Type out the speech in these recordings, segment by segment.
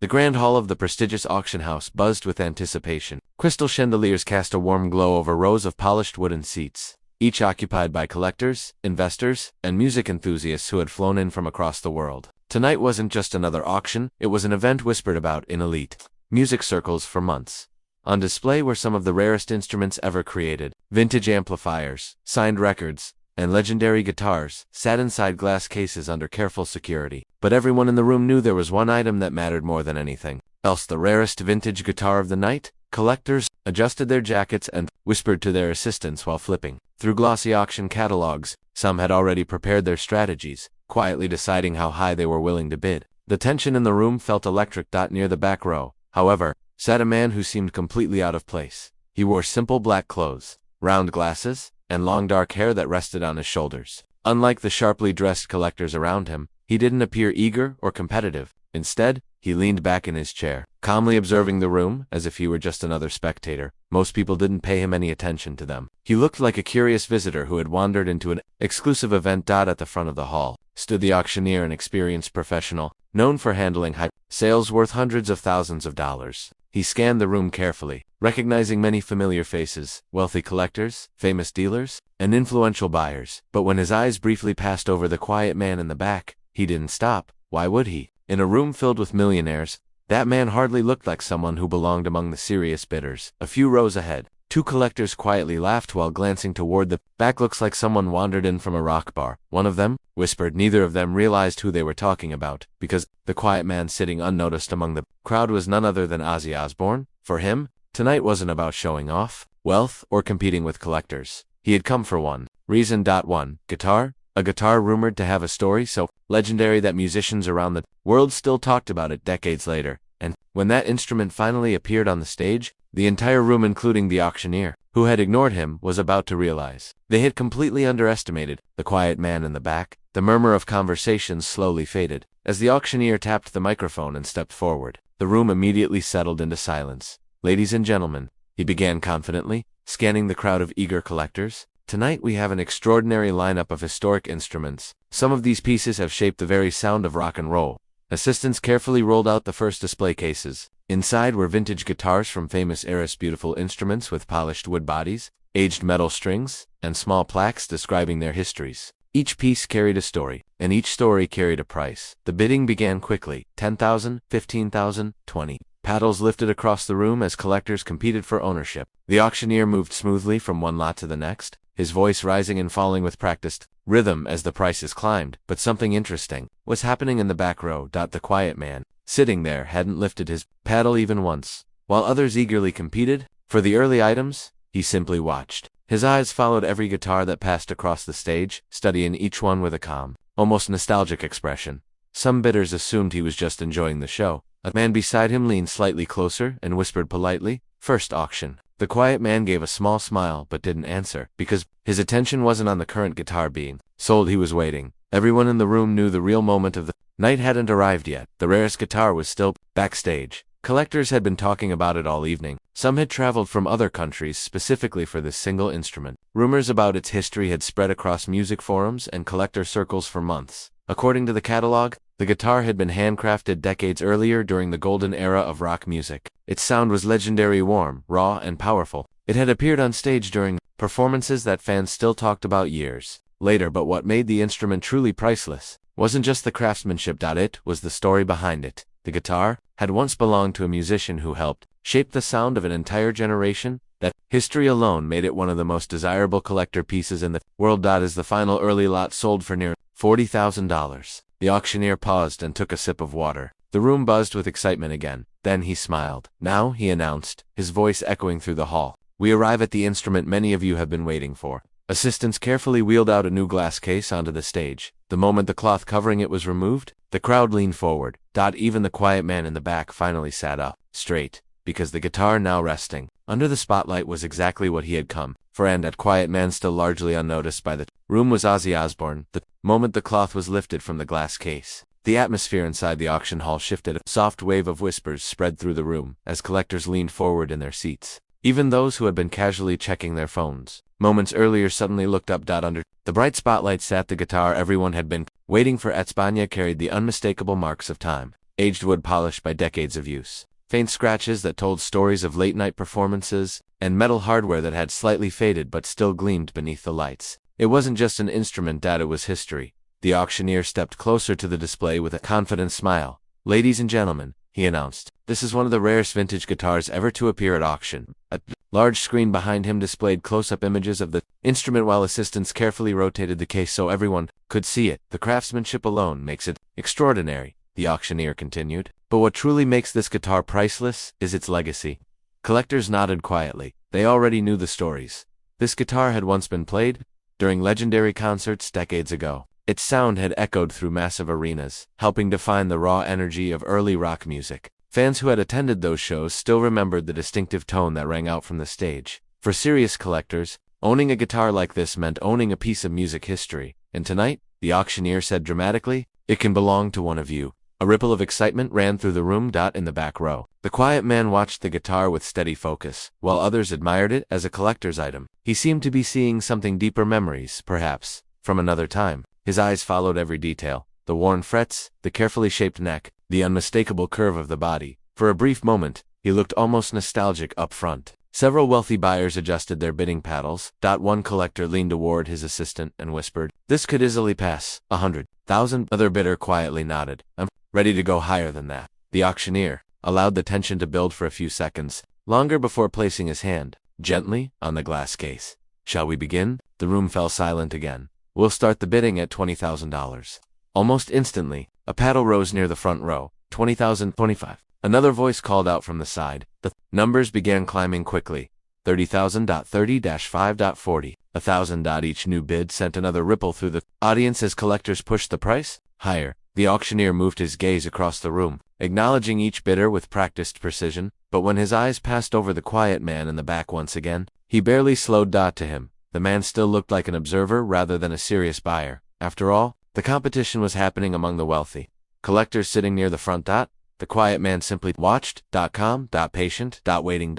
The grand hall of the prestigious auction house buzzed with anticipation. Crystal chandeliers cast a warm glow over rows of polished wooden seats, each occupied by collectors, investors, and music enthusiasts who had flown in from across the world. Tonight wasn't just another auction, it was an event whispered about in elite music circles for months. On display were some of the rarest instruments ever created. Vintage amplifiers, signed records, and legendary guitars sat inside glass cases under careful security. But everyone in the room knew there was one item that mattered more than anything else: the rarest vintage guitar of the night. Collectors adjusted their jackets and whispered to their assistants while flipping through glossy auction catalogs. Some had already prepared their strategies, quietly deciding how high they were willing to bid. The tension in the room felt electric. Near the back row, however, sat a man who seemed completely out of place. He wore simple black clothes, round glasses, and long dark hair that rested on his shoulders. Unlike the sharply dressed collectors around him, he didn't appear eager or competitive. Instead, he leaned back in his chair, calmly observing the room as if he were just another spectator. Most people didn't pay him any attention to them. He looked like a curious visitor who had wandered into an exclusive event. At the front of the hall stood the auctioneer, an experienced professional, known for handling high sales worth hundreds of thousands of dollars. He scanned the room carefully, recognizing many familiar faces: wealthy collectors, famous dealers, and influential buyers. But when his eyes briefly passed over the quiet man in the back, he didn't stop. Why would he? In a room filled with millionaires, that man hardly looked like someone who belonged among the serious bidders. A few rows ahead, two collectors quietly laughed while glancing toward the back. Looks like someone wandered in from a rock bar, one of them whispered. Neither of them realized who they were talking about, because the quiet man sitting unnoticed among the crowd was none other than Ozzy Osbourne. For him, tonight wasn't about showing off wealth or competing with collectors. He had come for one reason. One guitar. A guitar rumored to have a story so legendary that musicians around the world still talked about it decades later. And when that instrument finally appeared on the stage, the entire room, including the auctioneer, who had ignored him, was about to realize they had completely underestimated the quiet man in the back. The murmur of conversations slowly faded as the auctioneer tapped the microphone and stepped forward. The room immediately settled into silence. Ladies and gentlemen, he began confidently, scanning the crowd of eager collectors. Tonight we have an extraordinary lineup of historic instruments. Some of these pieces have shaped the very sound of rock and roll. Assistants carefully rolled out the first display cases. Inside were vintage guitars from famous eras, beautiful instruments with polished wood bodies, aged metal strings, and small plaques describing their histories. Each piece carried a story, and each story carried a price. The bidding began quickly. 10,000, 15,000, 20. Paddles lifted across the room as collectors competed for ownership. The auctioneer moved smoothly from one lot to the next, his voice rising and falling with practiced rhythm as the prices climbed. But something interesting was happening in the back row. The quiet man, sitting there, hadn't lifted his paddle even once. While others eagerly competed for the early items, he simply watched. His eyes followed every guitar that passed across the stage, studying each one with a calm, almost nostalgic expression. Some bidders assumed he was just enjoying the show. A man beside him leaned slightly closer and whispered politely, "First auction." The quiet man gave a small smile but didn't answer, because his attention wasn't on the current guitar being sold. He was waiting. Everyone in the room knew the real moment of the night hadn't arrived yet. The rarest guitar was still backstage. Collectors had been talking about it all evening. Some had traveled from other countries specifically for this single instrument. Rumors about its history had spread across music forums and collector circles for months. According to the catalog, the guitar had been handcrafted decades earlier during the golden era of rock music. Its sound was legendary, warm, raw, and powerful. It had appeared on stage during performances that fans still talked about years later. But what made the instrument truly priceless wasn't just the craftsmanship. It was the story behind it. The guitar had once belonged to a musician who helped shape the sound of an entire generation. That history alone made it one of the most desirable collector pieces in the world. As the final early lot sold for near $40,000, the auctioneer paused and took a sip of water. The room buzzed with excitement again. Then he smiled. "Now," he announced, his voice echoing through the hall, "we arrive at the instrument many of you have been waiting for." Assistants carefully wheeled out a new glass case onto the stage. The moment the cloth covering it was removed, the crowd leaned forward. Even the quiet man in the back finally sat up straight, because the guitar, now resting under the spotlight, was exactly what he had come for. And that quiet man, still largely unnoticed by the room, was Ozzy Osbourne. The moment the cloth was lifted from the glass case, the atmosphere inside the auction hall shifted. A soft wave of whispers spread through the room as collectors leaned forward in their seats. Even those who had been casually checking their phones moments earlier suddenly looked up. Under the bright spotlight sat the guitar everyone had been waiting for. España carried the unmistakable marks of time. aged wood polished by decades of use, faint scratches that told stories of late-night performances, and metal hardware that had slightly faded but still gleamed beneath the lights. It wasn't just an instrument, it was history. The auctioneer stepped closer to the display with a confident smile. "Ladies and gentlemen," he announced, "this is one of the rarest vintage guitars ever to appear at auction." A large screen behind him displayed close-up images of the instrument while assistants carefully rotated the case so everyone could see it. "The craftsmanship alone makes it extraordinary," the auctioneer continued. "But what truly makes this guitar priceless is its legacy." Collectors nodded quietly. They already knew the stories. This guitar had once been played during legendary concerts decades ago. Its sound had echoed through massive arenas, helping define the raw energy of early rock music. Fans who had attended those shows still remembered the distinctive tone that rang out from the stage. For serious collectors, owning a guitar like this meant owning a piece of music history. "And tonight," the auctioneer said dramatically, "it can belong to one of you." A ripple of excitement ran through the room. In the back row, the quiet man watched the guitar with steady focus, while others admired it as a collector's item. He seemed to be seeing something deeper, memories, perhaps, from another time. His eyes followed every detail: the worn frets, the carefully shaped neck, the unmistakable curve of the body. For a brief moment, he looked almost nostalgic up front. Several wealthy buyers adjusted their bidding paddles. One collector leaned toward his assistant and whispered, "This could easily pass 100,000. Other bidder quietly nodded. "I'm ready to go higher than that." The auctioneer allowed the tension to build for a few seconds, longer before placing his hand gently on the glass case. "Shall we begin?" The room fell silent again. "We'll start the bidding at $20,000. Almost instantly, a paddle rose near the front row. 20,000, 25. Another voice called out from the side. The numbers began climbing quickly. 30,000, 30-5, 40. 1,000. Each new bid sent another ripple through the audience as collectors pushed the price higher. The auctioneer moved his gaze across the room, acknowledging each bidder with practiced precision, but when his eyes passed over the quiet man in the back once again, he barely slowed. To him, the man still looked like an observer rather than a serious buyer. After all, the competition was happening among the wealthy. Collectors sitting near the front. The quiet man simply watched. Calm, patient, waiting.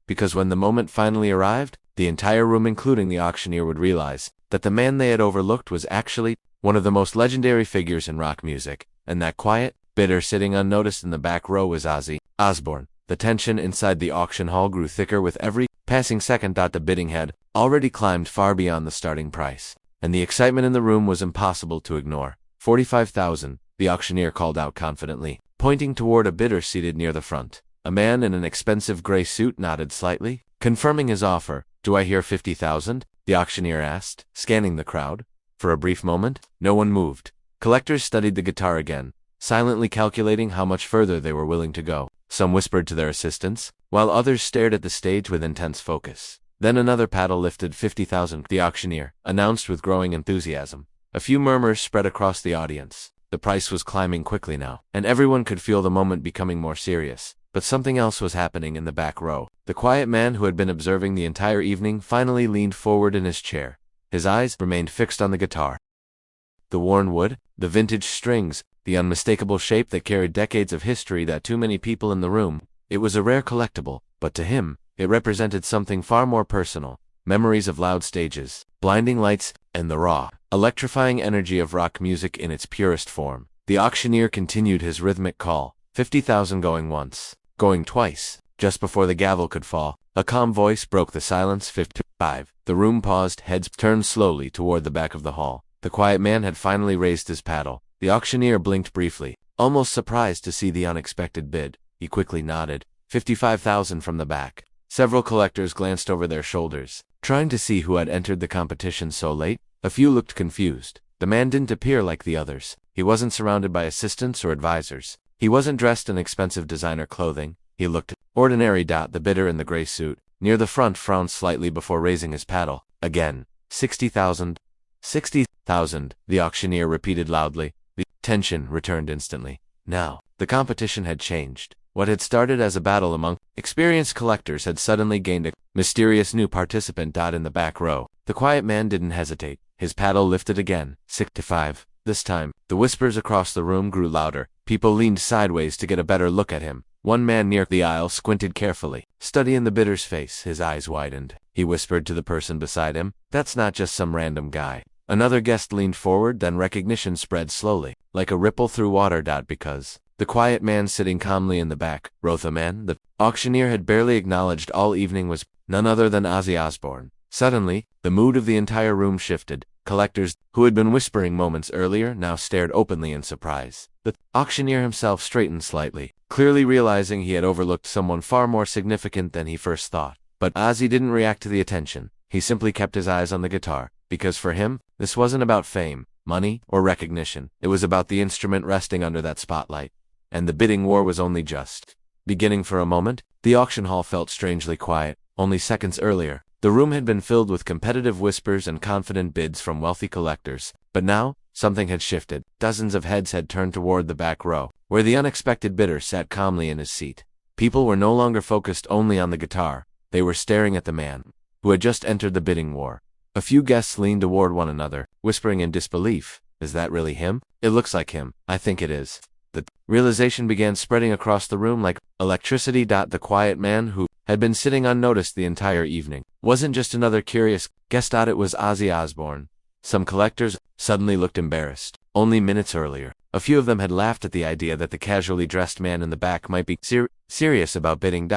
Because when the moment finally arrived, the entire room, including the auctioneer, would realize that the man they had overlooked was actually one of the most legendary figures in rock music, and that quiet bidder sitting unnoticed in the back row was Ozzy Osbourne. The tension inside the auction hall grew thicker with every passing second. The bidding had already climbed far beyond the starting price, and the excitement in the room was impossible to ignore. 45,000, the auctioneer called out confidently, pointing toward a bidder seated near the front. A man in an expensive gray suit nodded slightly, confirming his offer. "Do I hear 50,000? The auctioneer asked, scanning the crowd. For a brief moment, no one moved. Collectors studied the guitar again, silently calculating how much further they were willing to go. Some whispered to their assistants, while others stared at the stage with intense focus. Then another paddle lifted. 50,000, the auctioneer announced with growing enthusiasm. A few murmurs spread across the audience. The price was climbing quickly now, and everyone could feel the moment becoming more serious. But something else was happening in the back row. The quiet man who had been observing the entire evening finally leaned forward in his chair. His eyes remained fixed on the guitar. The worn wood, the vintage strings, the unmistakable shape that carried decades of history. Too many people in the room. It was a rare collectible, but to him, it represented something far more personal. Memories of loud stages, blinding lights, and the raw, electrifying energy of rock music in its purest form. The auctioneer continued his rhythmic call. 50,000 going once, going twice. Just before the gavel could fall, a calm voice broke the silence. 55. The room paused, heads turned slowly toward the back of the hall. The quiet man had finally raised his paddle. The auctioneer blinked briefly, almost surprised to see the unexpected bid. He quickly nodded. 55,000 from the back. Several collectors glanced over their shoulders, trying to see who had entered the competition so late. A few looked confused. The man didn't appear like the others. He wasn't surrounded by assistants or advisors. He wasn't dressed in expensive designer clothing. He looked ordinary. The bidder in the gray suit, near the front, frowned slightly before raising his paddle. Again. 60,000. 60,000, the auctioneer repeated loudly. The tension returned instantly. Now, the competition had changed. What had started as a battle among experienced collectors had suddenly gained a mysterious new participant. In the back row, the quiet man didn't hesitate. His paddle lifted again. 65. This time, the whispers across the room grew louder. People leaned sideways to get a better look at him. One man near the aisle squinted carefully, studying the bidder's face. His eyes widened. He whispered to the person beside him, "That's not just some random guy." Another guest leaned forward, then recognition spread slowly, like a ripple through water. Because the quiet man sitting calmly in the back, Rotha man, the auctioneer had barely acknowledged all evening, was none other than Ozzy Osbourne. Suddenly, the mood of the entire room shifted. Collectors, who had been whispering moments earlier, now stared openly in surprise. The auctioneer himself straightened slightly, clearly realizing he had overlooked someone far more significant than he first thought. But Ozzy didn't react to the attention. He simply kept his eyes on the guitar, because for him, this wasn't about fame, money, or recognition. It was about the instrument resting under that spotlight. And the bidding war was only just beginning. For a moment, the auction hall felt strangely quiet. Only seconds earlier, the room had been filled with competitive whispers and confident bids from wealthy collectors. But now, something had shifted. Dozens of heads had turned toward the back row, where the unexpected bidder sat calmly in his seat. People were no longer focused only on the guitar. They were staring at the man who had just entered the bidding war. A few guests leaned toward one another, whispering in disbelief, "Is that really him? It looks like him. I think it is." The realization began spreading across the room like electricity. The quiet man, who had been sitting unnoticed the entire evening, wasn't just another curious guest. It was Ozzy Osbourne. Some collectors suddenly looked embarrassed. Only minutes earlier, a few of them had laughed at the idea that the casually dressed man in the back might be serious about bidding.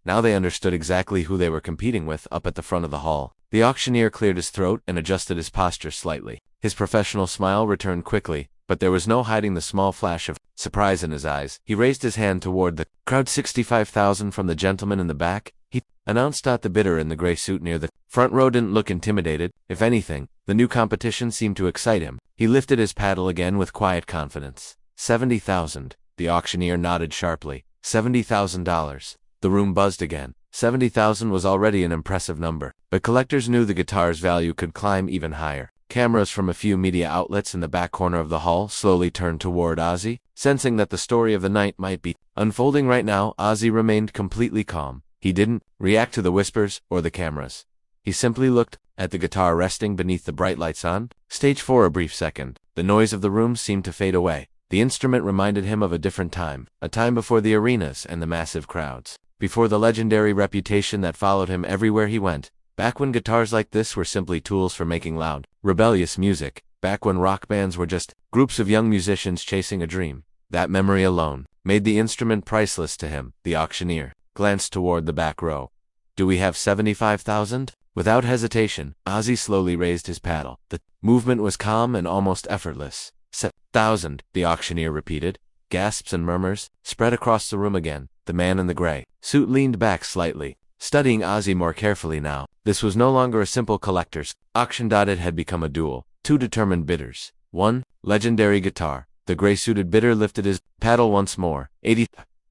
Now they understood exactly who they were competing with up at the front of the hall. The auctioneer cleared his throat and adjusted his posture slightly. His professional smile returned quickly, but there was no hiding the small flash of surprise in his eyes. He raised his hand toward the crowd. 65,000 from the gentleman in the back, he announced. The bidder in the gray suit near the front row didn't look intimidated. If anything, the new competition seemed to excite him. He lifted his paddle again with quiet confidence. 70,000. The auctioneer nodded sharply. $70,000. The room buzzed again. 70,000 was already an impressive number, but collectors knew the guitar's value could climb even higher. Cameras from a few media outlets in the back corner of the hall slowly turned toward Ozzy, sensing that the story of the night might be unfolding right now. Ozzy remained completely calm. He didn't react to the whispers or the cameras. He simply looked at the guitar resting beneath the bright lights on stage. For a brief second, the noise of the room seemed to fade away. The instrument reminded him of a different time, a time before the arenas and the massive crowds, before the legendary reputation that followed him everywhere he went. Back when guitars like this were simply tools for making loud, rebellious music. Back when rock bands were just groups of young musicians chasing a dream. That memory alone made the instrument priceless to him. The auctioneer glanced toward the back row. "Do we have 75,000? Without hesitation, Ozzy slowly raised his paddle. The movement was calm and almost effortless. 7,000, the auctioneer repeated. Gasps and murmurs spread across the room again. The man in the gray suit leaned back slightly, studying Ozzy more carefully now. This was no longer a simple collector's auction. It had become a duel. Two determined bidders. One legendary guitar. The gray-suited bidder lifted his paddle once more. 80.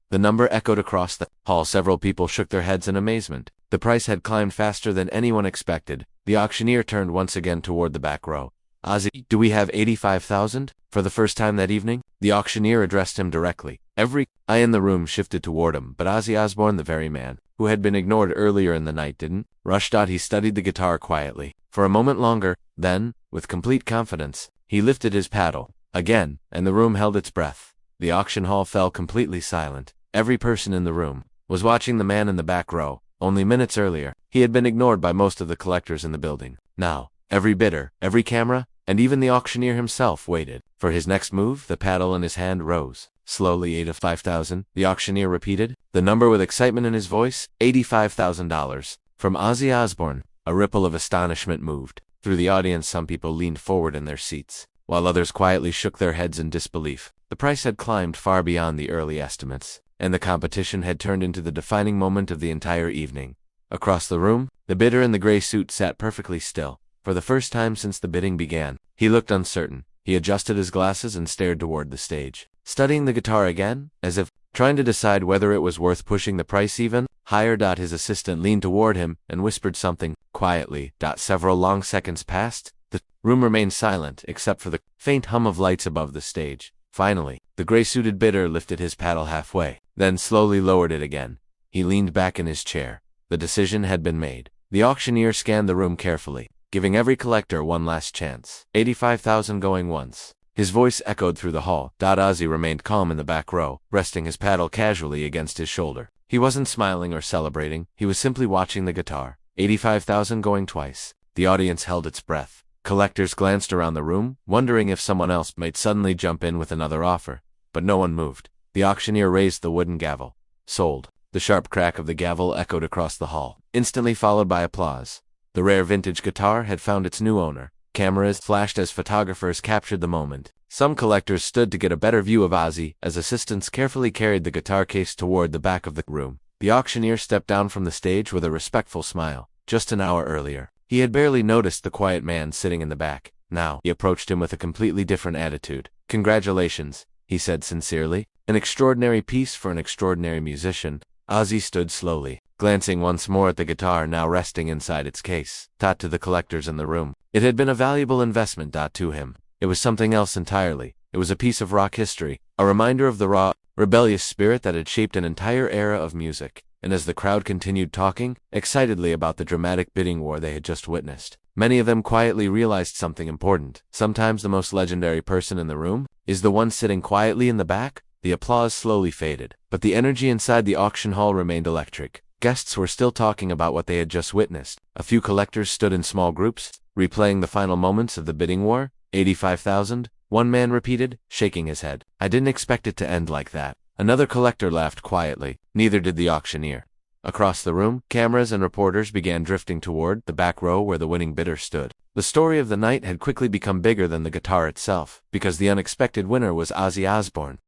The number echoed across the hall. Several people shook their heads in amazement. The price had climbed faster than anyone expected. The auctioneer turned once again toward the back row. "Ozzy, do we have 85,000? For the first time that evening, the auctioneer addressed him directly. Every eye in the room shifted toward him, but Ozzy Osbourne, the very man who had been ignored earlier in the night, didn't rush. He studied the guitar quietly for a moment longer. Then, with complete confidence, he lifted his paddle again, and the room held its breath. The auction hall fell completely silent. Every person in the room was watching the man in the back row. Only minutes earlier, he had been ignored by most of the collectors in the building. Now, every bidder, every camera, and even the auctioneer himself waited for his next move. The paddle in his hand rose slowly. 85,000, the auctioneer repeated, the number with excitement in his voice. $85,000. From Ozzy Osbourne. A ripple of astonishment moved through the audience. Some people leaned forward in their seats, while others quietly shook their heads in disbelief. The price had climbed far beyond the early estimates, and the competition had turned into the defining moment of the entire evening. Across the room, the bidder in the gray suit sat perfectly still. For the first time since the bidding began, he looked uncertain. He adjusted his glasses and stared toward the stage, studying the guitar again, as if trying to decide whether it was worth pushing the price even higher. His assistant leaned toward him and whispered something quietly. Several long seconds passed. The room remained silent except for the faint hum of lights above the stage. Finally, the gray-suited bidder lifted his paddle halfway, then slowly lowered it again. He leaned back in his chair. The decision had been made. The auctioneer scanned the room carefully, giving every collector one last chance. 85,000 going once. His voice echoed through the hall. Ozzy remained calm in the back row, resting his paddle casually against his shoulder. He wasn't smiling or celebrating. He was simply watching the guitar. 85,000 going twice. The audience held its breath. Collectors glanced around the room, wondering if someone else might suddenly jump in with another offer. But no one moved. The auctioneer raised the wooden gavel. Sold. The sharp crack of the gavel echoed across the hall, instantly followed by applause. The rare vintage guitar had found its new owner. Cameras flashed as photographers captured the moment. Some collectors stood to get a better view of Ozzy as assistants carefully carried the guitar case toward the back of the room. The auctioneer stepped down from the stage with a respectful smile. Just an hour earlier, he had barely noticed the quiet man sitting in the back. Now, he approached him with a completely different attitude. "Congratulations," he said sincerely. "An extraordinary piece for an extraordinary musician." Ozzy stood slowly, glancing once more at the guitar now resting inside its case. To the collectors in the room, it had been a valuable investment. To him, it was something else entirely. It was a piece of rock history, a reminder of the raw, rebellious spirit that had shaped an entire era of music. And as the crowd continued talking excitedly about the dramatic bidding war they had just witnessed, many of them quietly realized something important. Sometimes the most legendary person in the room is the one sitting quietly in the back. The applause slowly faded, but the energy inside the auction hall remained electric. Guests were still talking about what they had just witnessed. A few collectors stood in small groups, replaying the final moments of the bidding war. 85,000, one man repeated, shaking his head. "I didn't expect it to end like that." Another collector laughed quietly. Neither did the auctioneer. Across the room, cameras and reporters began drifting toward the back row where the winning bidder stood. The story of the night had quickly become bigger than the guitar itself, because the unexpected winner was Ozzy Osbourne.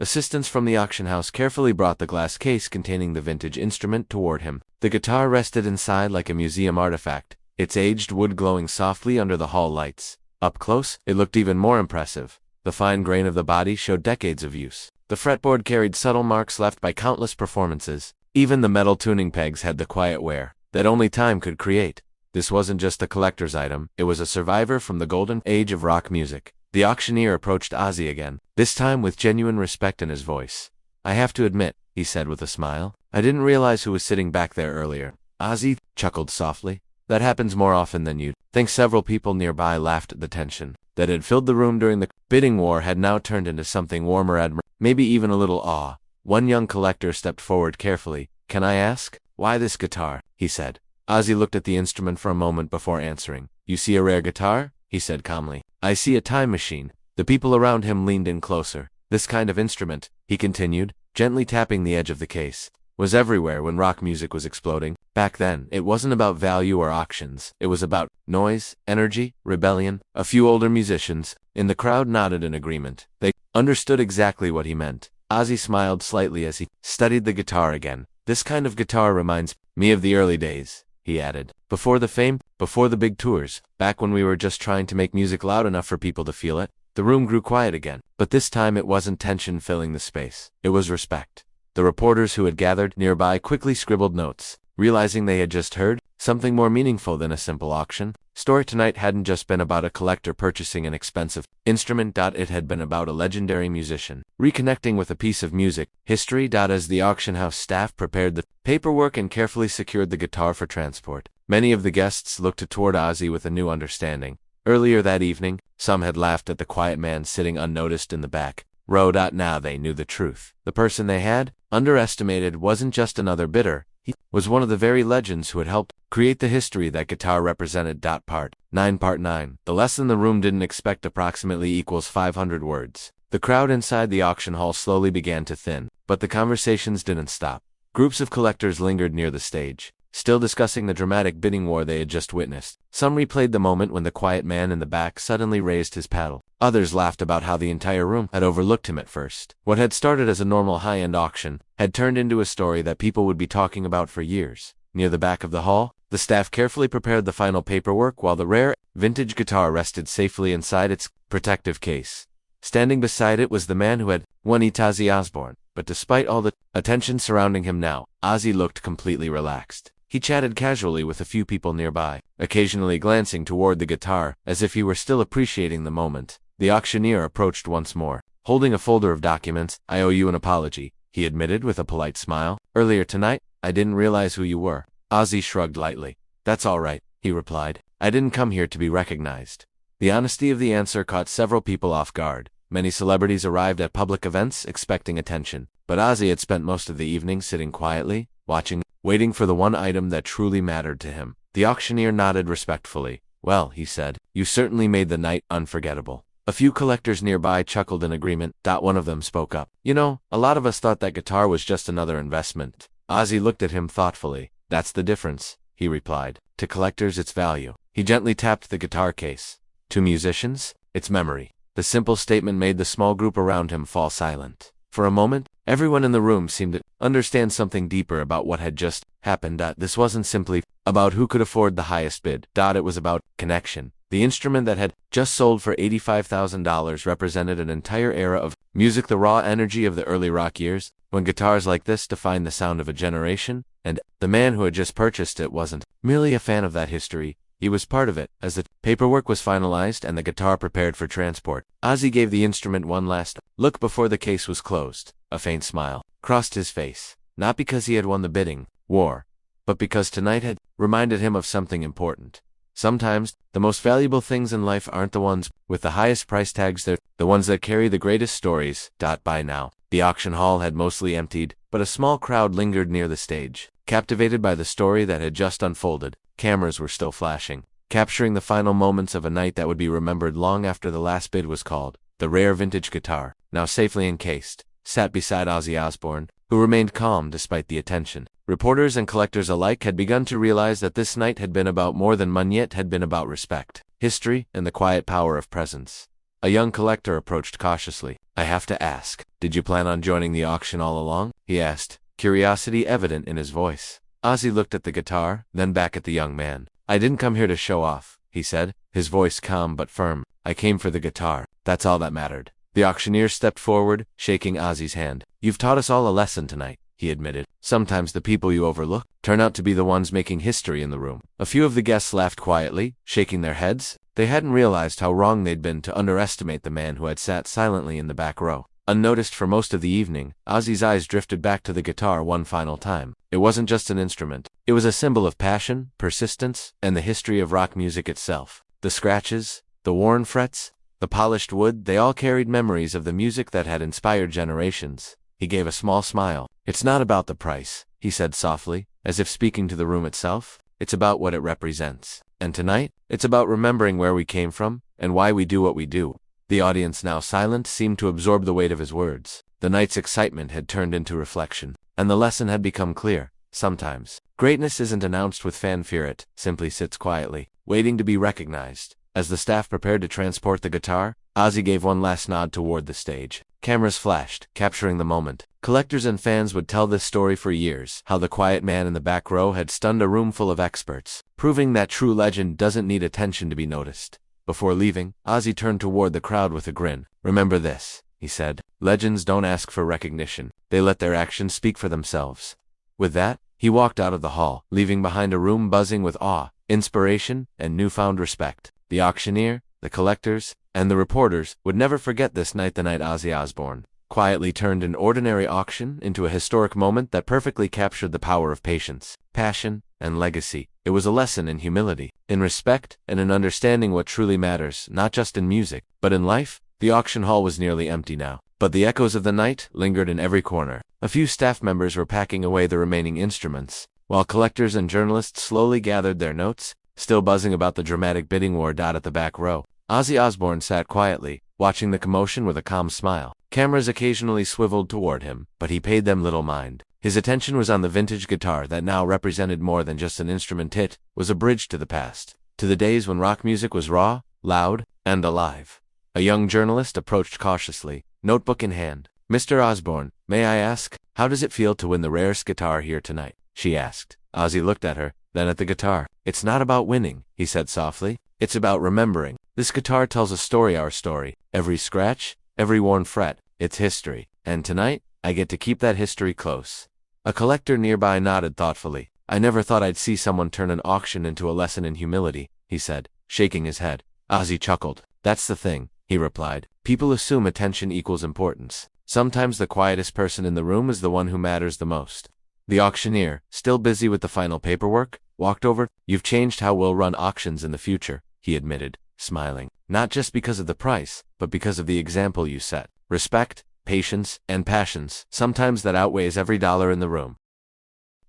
Assistants from the auction house carefully brought the glass case containing the vintage instrument toward him. The guitar rested inside like a museum artifact, its aged wood glowing softly under the hall lights. Up close, it looked even more impressive. The fine grain of the body showed decades of use. The fretboard carried subtle marks left by countless performances. Even the metal tuning pegs had the quiet wear that only time could create. This wasn't just a collector's item, it was a survivor from the golden age of rock music. The auctioneer approached Ozzy again, this time with genuine respect in his voice. "I have to admit," he said with a smile, "I didn't realize who was sitting back there earlier." Ozzy chuckled softly. "That happens more often than you'd think." Several people nearby laughed at the tension that had filled the room during the bidding war had now turned into something warmer, maybe even a little awe. One young collector stepped forward carefully. "Can I ask, why this guitar?" he said. Ozzy looked at the instrument for a moment before answering. "You see a rare guitar?" he said calmly. "I see a time machine." The people around him leaned in closer. "This kind of instrument," he continued, gently tapping the edge of the case, "was everywhere when rock music was exploding. Back then, it wasn't about value or auctions. It was about noise, energy, rebellion." A few older musicians in the crowd nodded in agreement. They understood exactly what he meant. Ozzy smiled slightly as he studied the guitar again. "This kind of guitar reminds me of the early days," he added. "Before the fame, before the big tours, back when we were just trying to make music loud enough for people to feel it." The room grew quiet again, but this time it wasn't tension filling the space. It was respect. The reporters who had gathered nearby quickly scribbled notes, realizing they had just heard something more meaningful than a simple auction. Story tonight hadn't just been about a collector purchasing an expensive instrument. It had been about a legendary musician reconnecting with a piece of music history. As the auction house staff prepared the paperwork and carefully secured the guitar for transport, many of the guests looked toward Ozzy with a new understanding. Earlier that evening, some had laughed at the quiet man sitting unnoticed in the back row. Now they knew the truth. The person they had underestimated wasn't just another bidder. He was one of the very legends who had helped create the history that guitar represented. Part 9. The lesson the room didn't expect approximately equals 500 words. The crowd inside the auction hall slowly began to thin, but the conversations didn't stop. Groups of collectors lingered near the stage, still discussing the dramatic bidding war they had just witnessed. Some replayed the moment when the quiet man in the back suddenly raised his paddle. Others laughed about how the entire room had overlooked him at first. What had started as a normal high-end auction had turned into a story that people would be talking about for years. Near the back of the hall, the staff carefully prepared the final paperwork while the rare, vintage guitar rested safely inside its protective case. Standing beside it was the man who had won it, Ozzy Osbourne. But despite all the attention surrounding him now, Ozzy looked completely relaxed. He chatted casually with a few people nearby, occasionally glancing toward the guitar, as if he were still appreciating the moment. The auctioneer approached once more, holding a folder of documents. "I owe you an apology," he admitted with a polite smile. "Earlier tonight, I didn't realize who you were." Ozzy shrugged lightly. "That's all right," he replied. "I didn't come here to be recognized." The honesty of the answer caught several people off guard. Many celebrities arrived at public events expecting attention, but Ozzy had spent most of the evening sitting quietly, watching, waiting for the one item that truly mattered to him. The auctioneer nodded respectfully. "Well," he said, "you certainly made the night unforgettable." A few collectors nearby chuckled in agreement. One of them spoke up. You know, a lot of us thought that guitar was just another investment. Ozzy looked at him thoughtfully. That's the difference, he replied. To collectors, it's value. He gently tapped the guitar case. To musicians, it's memory. The simple statement made the small group around him fall silent. For a moment, everyone in the room seemed to understand something deeper about what had just happened. This wasn't simply about who could afford the highest bid. It was about connection. The instrument that had just sold for $85,000 represented an entire era of music, the raw energy of the early rock years, when guitars like this defined the sound of a generation, and the man who had just purchased it wasn't merely a fan of that history. He was part of it. As the paperwork was finalized and the guitar prepared for transport, Ozzy gave the instrument one last look before the case was closed. A faint smile crossed his face, not because he had won the bidding war, but because tonight had reminded him of something important. Sometimes, the most valuable things in life aren't the ones with the highest price tags, they're the ones that carry the greatest stories. By now, the auction hall had mostly emptied, but a small crowd lingered near the stage, captivated by the story that had just unfolded. Cameras were still flashing, capturing the final moments of a night that would be remembered long after the last bid was called. The rare vintage guitar, now safely encased, sat beside Ozzy Osbourne, who remained calm despite the attention. Reporters and collectors alike had begun to realize that this night had been about more than money. It had been about respect, history, and the quiet power of presence. A young collector approached cautiously. I have to ask, did you plan on joining the auction all along? He asked, curiosity evident in his voice. Ozzy looked at the guitar, then back at the young man. I didn't come here to show off, he said, his voice calm but firm. I came for the guitar. That's all that mattered. The auctioneer stepped forward, shaking Ozzy's hand. You've taught us all a lesson tonight, he admitted. Sometimes the people you overlook turn out to be the ones making history in the room. A few of the guests laughed quietly, shaking their heads. They hadn't realized how wrong they'd been to underestimate the man who had sat silently in the back row. Unnoticed for most of the evening, Ozzy's eyes drifted back to the guitar one final time. It wasn't just an instrument. It was a symbol of passion, persistence, and the history of rock music itself. The scratches, the worn frets, the polished wood, they all carried memories of the music that had inspired generations. He gave a small smile. It's not about the price, he said softly, as if speaking to the room itself. It's about what it represents. And tonight, it's about remembering where we came from, and why we do what we do. The audience, now silent, seemed to absorb the weight of his words. The night's excitement had turned into reflection, and the lesson had become clear. Sometimes, greatness isn't announced with fanfare, it simply sits quietly, waiting to be recognized. As the staff prepared to transport the guitar, Ozzy gave one last nod toward the stage. Cameras flashed, capturing the moment. Collectors and fans would tell this story for years, how the quiet man in the back row had stunned a room full of experts, proving that true legend doesn't need attention to be noticed. Before leaving, Ozzy turned toward the crowd with a grin. Remember this, he said. Legends don't ask for recognition. They let their actions speak for themselves. With that, he walked out of the hall, leaving behind a room buzzing with awe, inspiration, and newfound respect. The auctioneer, the collectors, and the reporters would never forget this night. The night Ozzy Osbourne quietly turned an ordinary auction into a historic moment that perfectly captured the power of patience, passion, and legacy. It was a lesson in humility, in respect, and in understanding what truly matters, not just in music, but in life. The auction hall was nearly empty now, but the echoes of the night lingered in every corner. A few staff members were packing away the remaining instruments, while collectors and journalists slowly gathered their notes, still buzzing about the dramatic bidding war. At the back row, Ozzy Osbourne sat quietly, watching the commotion with a calm smile. Cameras occasionally swiveled toward him, but he paid them little mind. His attention was on the vintage guitar that now represented more than just an instrument. It was a bridge to the past, to the days when rock music was raw, loud, and alive. A young journalist approached cautiously, notebook in hand. Mr. Osbourne, may I ask, how does it feel to win the rarest guitar here tonight? She asked. Ozzy looked at her, then at the guitar. It's not about winning, he said softly. It's about remembering. This guitar tells a story, our story. Every scratch, every worn fret, it's history. And tonight, I get to keep that history close. A collector nearby nodded thoughtfully. I never thought I'd see someone turn an auction into a lesson in humility, he said, shaking his head. Ozzy chuckled. That's the thing, he replied. People assume attention equals importance. Sometimes the quietest person in the room is the one who matters the most. The auctioneer, still busy with the final paperwork, walked over. You've changed how we'll run auctions in the future, he admitted, smiling. Not just because of the price, but because of the example you set. Respect, patience, and passions. Sometimes that outweighs every dollar in the room.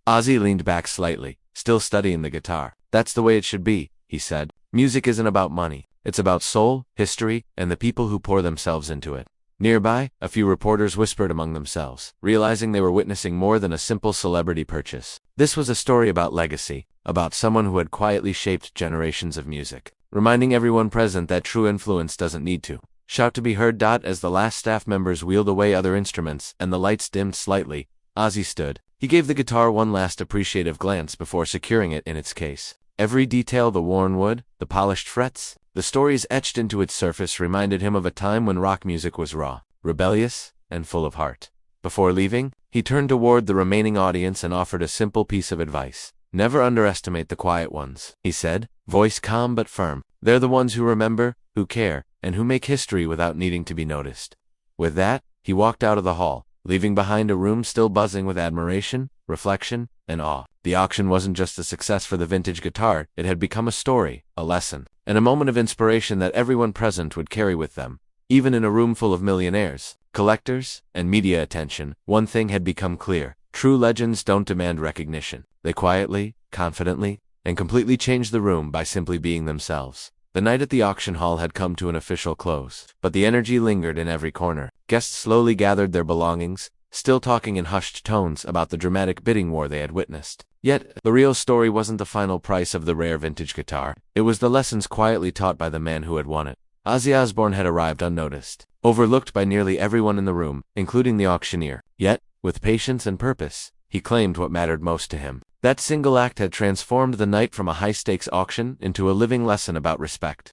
Ozzy leaned back slightly, still studying the guitar. That's the way it should be, he said. Music isn't about money. It's about soul, history, and the people who pour themselves into it. Nearby, a few reporters whispered among themselves, realizing they were witnessing more than a simple celebrity purchase. This was a story about legacy, about someone who had quietly shaped generations of music, reminding everyone present that true influence doesn't need to shout to be heard. As the last staff members wheeled away other instruments and the lights dimmed slightly, Ozzy stood. He gave the guitar one last appreciative glance before securing it in its case. Every detail, the worn wood, the polished frets, the stories etched into its surface reminded him of a time when rock music was raw, rebellious, and full of heart. Before leaving, he turned toward the remaining audience and offered a simple piece of advice. Never underestimate the quiet ones, he said, voice calm but firm. They're the ones who remember, who care, and who make history without needing to be noticed. With that, he walked out of the hall, leaving behind a room still buzzing with admiration, reflection, and awe. The auction wasn't just a success for the vintage guitar, it had become a story, a lesson, and a moment of inspiration that everyone present would carry with them. Even in a room full of millionaires, collectors, and media attention, one thing had become clear. True legends don't demand recognition. They quietly, confidently, and completely change the room by simply being themselves. The night at the auction hall had come to an official close, but the energy lingered in every corner. Guests slowly gathered their belongings, still talking in hushed tones about the dramatic bidding war they had witnessed. Yet, the real story wasn't the final price of the rare vintage guitar. It was the lessons quietly taught by the man who had won it. Ozzy Osbourne had arrived unnoticed, overlooked by nearly everyone in the room, including the auctioneer. Yet, with patience and purpose, he claimed what mattered most to him. That single act had transformed the night from a high-stakes auction into a living lesson about respect.